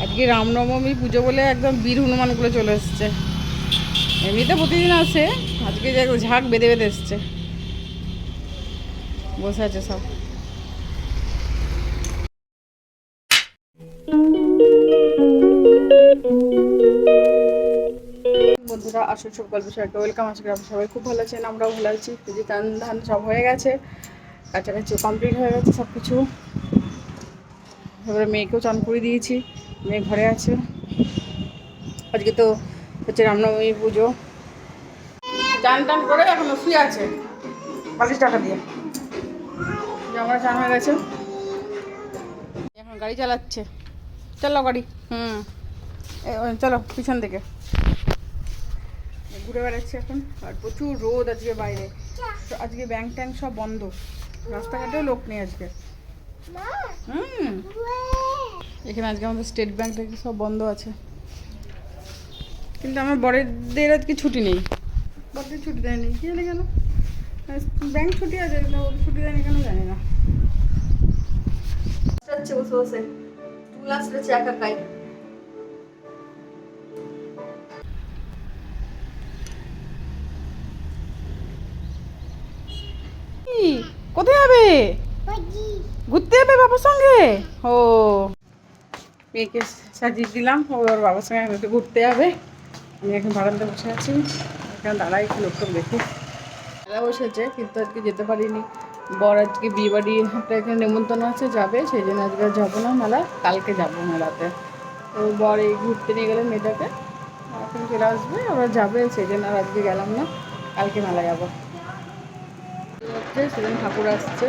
আজকে রামনবমী পুজো বলে একদম বীর হনুমানগুলো চলে এসছে। এমনিতে প্রতিদিন আসে, আজকে যে ঝাঁক বেঁধে বেঁধে এসছে, বসে আছে সব। বন্ধুরা আসল সব গল্প শেয়ার ওয়েলকাম। আজকে আপনি সবাই খুব ভালো আছেন, আমরাও ভালো আছি। পুজো টান ধান সব হয়ে গেছে, কাছাকাছি কমপ্লিট হয়ে গেছে সব কিছু। এবারে মেয়েকেও চান করে দিয়েছি, মেয়ে ঘরে আছে। আজকে তো হচ্ছে রামনবমী পুজো। চান টান করে এখন শুয়ে আছে বালিশ টাকা দিয়ে। আমার চান হয়ে গেছে, এখন গাড়ি চালাচ্ছে। চলো গাড়ি, চলো পিছন থেকে ঘুরে বেড়াচ্ছি এখন। আর প্রচুর রোদ আজকে বাইরে, আজকে ব্যাংক ট্যাঙ্ক সব বন্ধ, রাস্তাঘাটেও লোক নেই আজকে। এখানে আজকে আমাদের স্টেট ব্যাংক থেকে সব বন্ধ আছে, কিন্তু আমার বড়দের আজকে ছুটি নেই। বড়দের ছুটি দেয়নি, কি জানি কেন। ব্যাংক ছুটি আছে, ছুটি দেয়নি কেন জানি না। বসে বসে চুল আসছে একা খাই। কোথায় যাবে? ঘুরতে যাবে বাবার সঙ্গে? ও মেয়েকে সাজিয়ে দিলাম, ও ওর বাবার সঙ্গে একটু ঘুরতে যাবে। আমি এখন বারান্দায় বসে আছি, এখানে দাঁড়াই একটু লোক দেখি। মেলা বসেছে কিন্তু আজকে যেতে পারিনি। বর আজকে বিয়ে বাড়ি একটা এখানে নেমন্তন্ন আছে, যাবে, সেই জন্য আজকে যাবো না মেলা, কালকে যাবো মেলাতে। তো বর এই ঘুরতে নিয়ে গেলে মেয়েটাকে, এখন চলে আসবে, ওরা যাবে, সেই জন্য আর আজকে গেলাম না, কালকে মেলা যাবো। সেদিন ঠাকুর আসছে,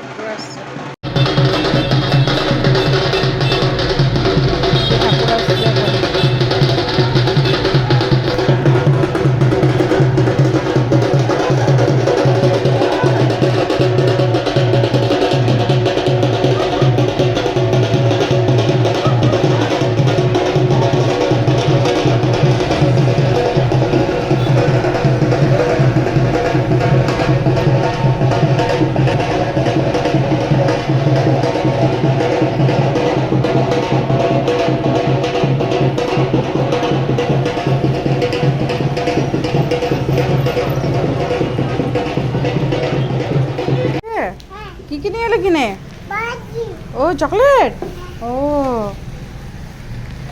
ঠাকুর আসছে। কি কি নিয়ে এলো কিনে? ও চকলেট, ও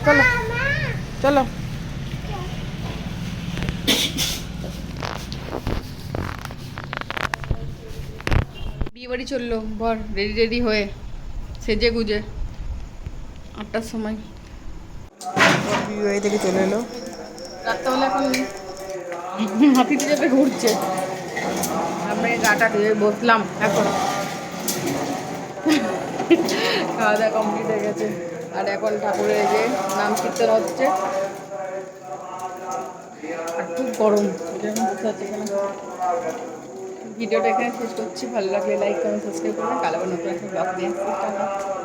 চলো চলো। বিয়ে বাড়ি চললো, বর রেডি রেডি হয়ে সেজে গুজে 8টার সময় বিয়ে বাড়ি থেকে চলে এলো। রাত্রেবেলা এখন হাতিতে যাবে ঘুরছে, আমি গাটা ধুয়ে বসলাম এখন। খাওয়া দাওয়া কমপ্লিট হয়ে গেছে, আর এখন ঠাকুরের যে নাম কীর্তন হচ্ছে। আর খুব গরম, এখন বসে আছে এখানে। ভিডিওটা এখানে শেষ করছি, ভালো লাগলে লাইক কমেন্ট সাবস্ক্রাইব করবেন। কাল আবার নতুন একটা ব্লগ নিয়ে আসছি।